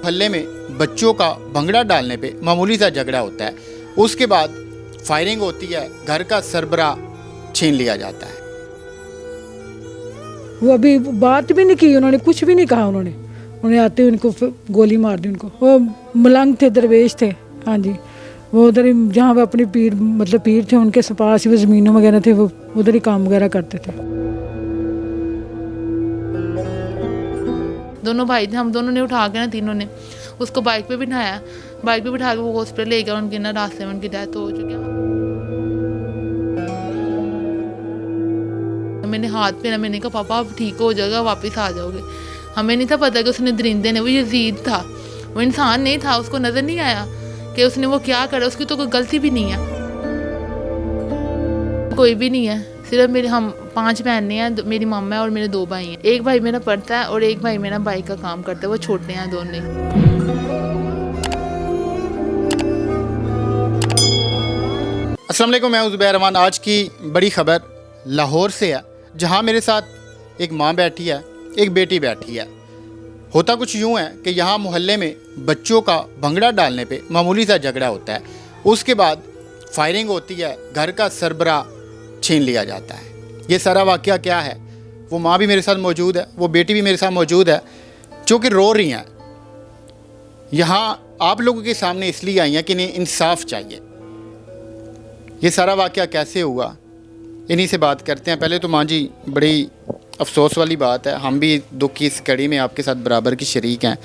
मोहल्ले में बच्चों का भंगड़ा डालने पे मामूली सा झगड़ा होता है, उसके बाद फायरिंग होती है, घर का सरबराह छीन लिया जाता है। वो अभी बात भी नहीं की, उन्होंने कुछ भी नहीं कहा। उन्होंने आते उनको गोली मार दी। उनको वो मलंग थे, दरवेश थे। हाँ जी, वो उधर ही जहाँ वो अपने पीर थे उनके पास ही वो ज़मीनों वगैरह थे, वो उधर ही काम वगैरह करते थे। दोनों भाई थे, हम दोनों ने उठा के ना तीनों ने उसको बाइक पे बिठाया, बाइक पे बिठा के वो हॉस्पिटल ले गया। उनकी ना रास्ते में उनकी डेथ हो चुकी है। मैंने हाथ पे ना, मैंने कहा पापा आप ठीक हो जाएगा, वापस आ जाओगे। हमें नहीं था पता कि उसने दरिंदे ने, वो यजीद था, वो इंसान नहीं था। उसको नज़र नहीं आया कि उसने वो क्या करा, उसकी तो कोई गलती भी नहीं है, कोई भी नहीं है। सिर्फ मेरे हम 5 बहनें हैं, मेरी मामा है और मेरे 2 भाई हैं। एक भाई मेरा पढ़ता है और एक भाई मेरा बाइक का काम करता है, वो छोटे हैं दोनों। अस्सलाम वालेकुम, मैं ज़ुबैर रहमान। आज की बड़ी ख़बर लाहौर से है, जहाँ मेरे साथ एक माँ बैठी है, एक बेटी बैठी है। होता कुछ यूँ है कि यहाँ मोहल्ले में बच्चों का भंगड़ा डालने पे मामूली सा झगड़ा होता है, उसके बाद फायरिंग होती है, घर का सरबराह छीन लिया जाता है। ये सारा वाक़या क्या है, वो माँ भी मेरे साथ मौजूद है, वो बेटी भी मेरे साथ मौजूद है, जो कि रो रही हैं। यहाँ आप लोगों के सामने इसलिए आई हैं कि इन्हें इंसाफ चाहिए। ये सारा वाक़या कैसे हुआ, इन्हीं से बात करते हैं। पहले तो माँ जी, बड़ी अफसोस वाली बात है, हम भी दुख की इस कड़ी में आपके साथ बराबर की शरीक हैं।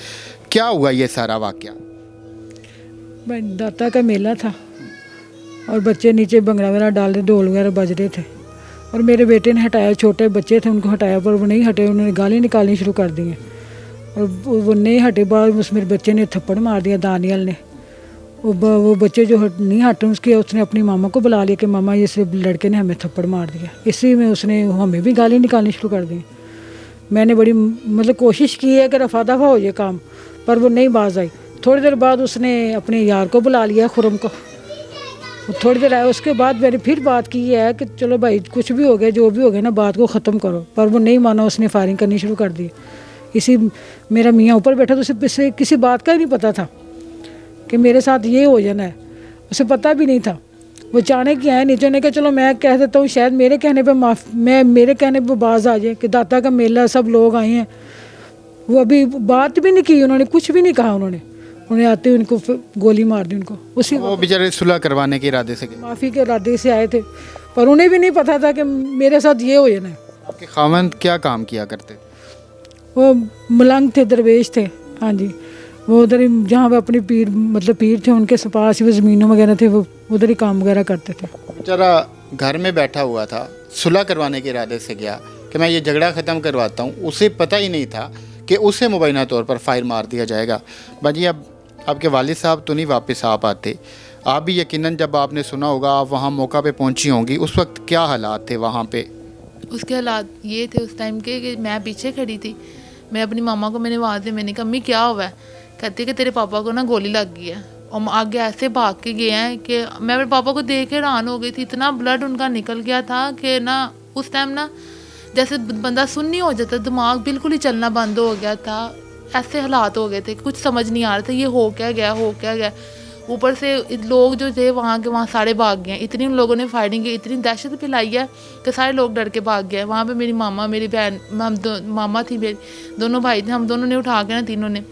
क्या हुआ ये सारा वाक़या? दाता का मेला था और बच्चे नीचे भंगड़ा वगैरह डाल रहे, ढोल वगैरह बज रहे थे और मेरे बेटे ने हटाया। छोटे बच्चे थे, उनको हटाया पर वो नहीं हटे। उन्होंने गाली निकालनी शुरू कर दी और वो नहीं हटे। बाद उस मेरे बच्चे ने थप्पड़ मार दिया, दानियल ने। वो बच्चे जो नहीं हटे, उसने अपनी मामा को बुला लिया कि मामा ये सिर्फ लड़के ने हमें थप्पड़ मार दिया। इसी में उसने हमें भी गाली निकालनी शुरू कर दी। मैंने बड़ी कोशिश की है कि रफा दफा हो जाए काम, पर वो नहीं बाज आई। थोड़ी देर बाद उसने अपने यार को बुला लिया, खुरम को। थोड़ी देर आया, उसके बाद मैंने फिर बात की है कि चलो भाई कुछ भी हो गया, जो भी हो गया ना, बात को ख़त्म करो। पर वो नहीं माना, उसने फायरिंग करनी शुरू कर दी। इसी मेरा मियाँ ऊपर बैठा, तो उसे किसी बात का ही नहीं पता था कि मेरे साथ ये हो जाना है, उसे पता भी नहीं था। वो अचानक ही आए नीचे, ने कहा चलो मैं कह देता हूँ, शायद मेरे कहने पे मेरे कहने पे बाज आ जाए कि दाता का मेला, सब लोग आए हैं। वो अभी बात भी नहीं की, उन्होंने कुछ भी नहीं कहा। उन्हें आते उनको गोली मार दी। उनको उसी वो बेचारे सुलह करवाने के इरादे से, माफ़ी के इरादे से आए थे, पर उन्हें भी नहीं पता था कि मेरे साथ ये हो जाना है। आपके खावंद क्या काम किया करते? वो मलंग थे, दरवेश थे। हाँ जी, वो उधर ही जहाँ वो अपने पीर थे उनके पास ही वो ज़मीनों वगैरह थे, वो उधर ही काम वगैरह करते थे। बेचारा घर में बैठा हुआ था, सुलह करवाने के इरादे से गया कि मैं ये झगड़ा ख़त्म करवाता हूँ। उसे पता ही नहीं था कि उसे मुबैना तौर पर फायर मार दिया जाएगा। बाजी, अब आपके वालिद साहब तो नहीं वापस आ पाते, आप भी यकीनन जब आपने सुना होगा, आप वहाँ मौका पे पहुँची होंगी, उस वक्त क्या हालात थे वहाँ पे? उसके हालात ये थे उस टाइम के कि मैं पीछे खड़ी थी। मैं अपनी मामा को मैंने आवाज़ दी, मैंने कहा अम्मी क्या हुआ है? कहती कि तेरे पापा को ना गोली लग गई है। और आगे ऐसे भाग के गए हैं कि मैं अपने पापा को देख के हैरान हो गई थी। इतना ब्लड उनका निकल गया था कि ना उस टाइम ना जैसे बंदा सुन्नी हो जाता, दिमाग बिल्कुल ही चलना बंद हो गया था। ऐसे हालात हो गए थे, कुछ समझ नहीं आ रहा था ये हो क्या गया। ऊपर से लोग जो थे वहाँ के वहाँ सारे भाग गए। इतनी उन लोगों ने फायरिंग की, इतनी दहशत फैलाई है कि सारे लोग डर के भाग गए। वहाँ पे मेरी मामा, मेरी बहन, मामा थी, मेरी 2 भाई थे, हम दोनों ने उठा के ना तीनों ने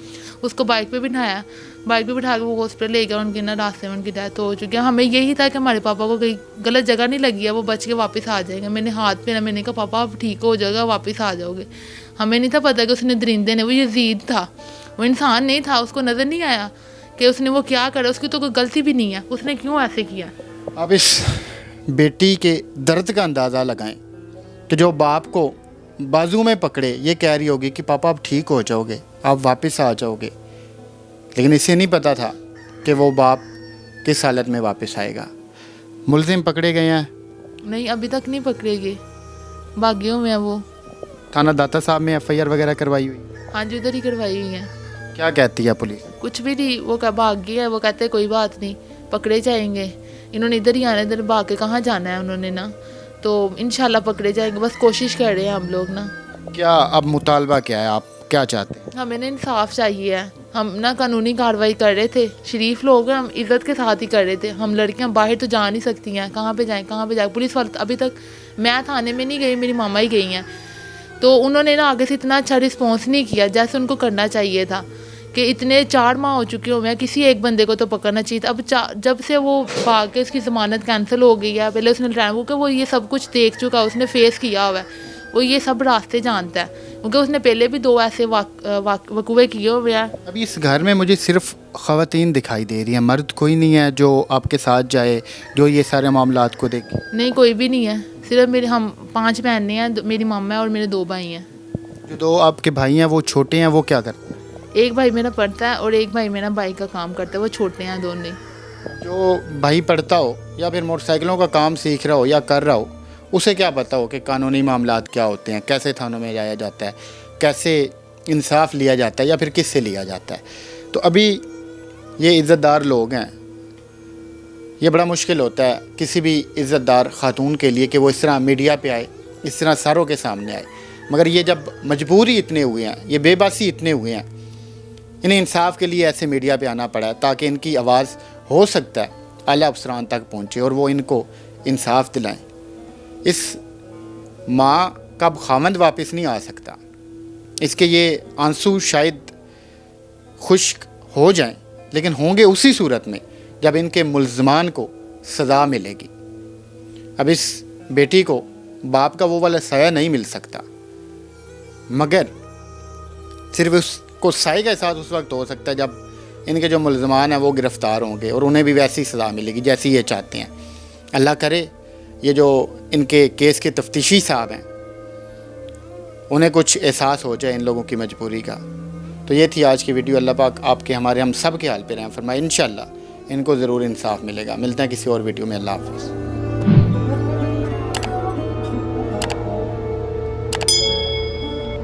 उसको बाइक पे बिठाया, बाइक पे बिठा के वो हॉस्पिटल ले गया। उनकी ना रास्ते में उनकी डेथ हो चुकी है। हमें यही था कि हमारे पापा को कहीं गलत जगह नहीं लगी है, वो बच के वापस आ जाएंगे। मैंने हाथ पे ना, मैंने कहा पापा आप ठीक हो जाएगा, वापस आ जाओगे। हमें नहीं था पता कि उसने दरिंदे ने, वो यजीद था, वो इंसान नहीं था, उसको नज़र नहीं आया कि उसने वो क्या करा, उसकी तो कोई गलती भी नहीं है, उसने क्यों ऐसे किया। आप इस बेटी के दर्द का अंदाज़ा लगाएं कि जो बाप को बाजू में पकड़े ये कह रही होगी कि पापा आप ठीक हो जाओगे, आप वापस आ जाओगे, लेकिन इसे नहीं पता था कि वो बाप किस हालत में वापस आएगा। मुलजिम पकड़े गए हैं? नहीं, अभी तक नहीं पकड़े गए, भागे हुए हैं वो। थाना दाता साहब में FIR वगैरह करवाई हुई? हाँ जी, उधर ही करवाई हुई है। क्या कहती है पुलिस? कुछ भी नहीं, वो भाग गया है। वो कहते हैं कोई बात नहीं, पकड़े जाएंगे। इन्होंने इधर ही आना, इधर भाग के कहाँ जाना है उन्होंने ना, तो इंशाल्लाह पकड़े जाएंगे। बस कोशिश कर रहे हैं हम लोग ना। क्या अब मुतालबा क्या है, आप क्या चाहते हैं? हमें ना इंसाफ चाहिए है, हम ना कानूनी कार्रवाई कर रहे थे, शरीफ लोग हैं, हम इज़्ज़त के साथ ही कर रहे थे। हम लड़कियां बाहर तो जा नहीं सकती हैं, कहाँ पे जाएं कहाँ पे जाएं। पुलिस वाले अभी तक, मैं थाने में नहीं गई, मेरी मामा ही गई हैं, तो उन्होंने ना आगे से इतना अच्छा रिस्पॉन्स नहीं किया जैसे उनको करना चाहिए था। कि इतने 4 माह हो चुके हुए हैं, किसी एक बंदे को तो पकड़ना चाहिए था। अब जब से वो भाग के उसकी ज़मानत कैंसिल हो गई है, पहले उसने ड्राइव के वो ये सब कुछ देख चुका है, उसने फेस किया हुआ है, वो ये सब रास्ते जानता है, क्योंकि उसने पहले भी 2 ऐसे वकूए किए हुए हैं। अभी इस घर में मुझे सिर्फ ख़वातीन दिखाई दे रही हैं, मर्द कोई नहीं है जो आपके साथ जाए, जो ये सारे मामलात को देखे? नहीं, कोई भी नहीं है, सिर्फ मेरे हम 5 बहनें हैं, मेरी मम्मा है और मेरे 2 भाई हैं। जो 2 आपके भाई हैं वो छोटे हैं, वो क्या करते हैं? एक भाई मेरा पढ़ता है और एक भाई मेरा बाइक का काम करता है, वो छोटे हैं दोनों। जो भाई पढ़ता हो या फिर मोटरसाइकिलों का काम सीख रहा हो या कर रहा हो, उसे क्या पता हो कि कानूनी मामलात क्या होते हैं, कैसे थानों में जाया जाता है, कैसे इंसाफ लिया जाता है या फिर किससे लिया जाता है। तो अभी ये इज़्ज़तदार लोग हैं, ये बड़ा मुश्किल होता है किसी भी इज़्ज़तदार ख़ातून के लिए कि वो इस तरह मीडिया पे आए, इस तरह सारों के सामने आए। मगर ये जब मजबूरी इतने हुए हैं, ये बेबसी इतने हुए हैं, इन्हें इंसाफ के लिए ऐसे मीडिया पे आना पड़ा है ताकि इनकी आवाज़ हो सकता है आला अफसरान तक पहुँचे और वो इनको इंसाफ दिलाएं। इस माँ का खामंद वापस नहीं आ सकता, इसके ये आंसू शायद खुश्क हो जाएं, लेकिन होंगे उसी सूरत में जब इनके मुल्ज़मान को सज़ा मिलेगी। अब इस बेटी को बाप का वो वाला साया नहीं मिल सकता, मगर सिर्फ उसको साए का एहसास उस वक्त हो सकता है जब इनके जो मुल्ज़मान हैं वो गिरफ़्तार होंगे और उन्हें भी वैसी सज़ा मिलेगी जैसी ये चाहते हैं। अल्लाह करे ये जो इनके केस के तफ्तीशी साहब हैं उन्हें कुछ एहसास हो जाए इन लोगों की मजबूरी का। तो ये थी आज की वीडियो। अल्लाह पाक आपके हमारे हम सब के हाल पे रहें फरमाए। इंशाअल्लाह इनको ज़रूर इंसाफ मिलेगा। मिलते हैं किसी और वीडियो में। अल्लाह हाफ़िज़।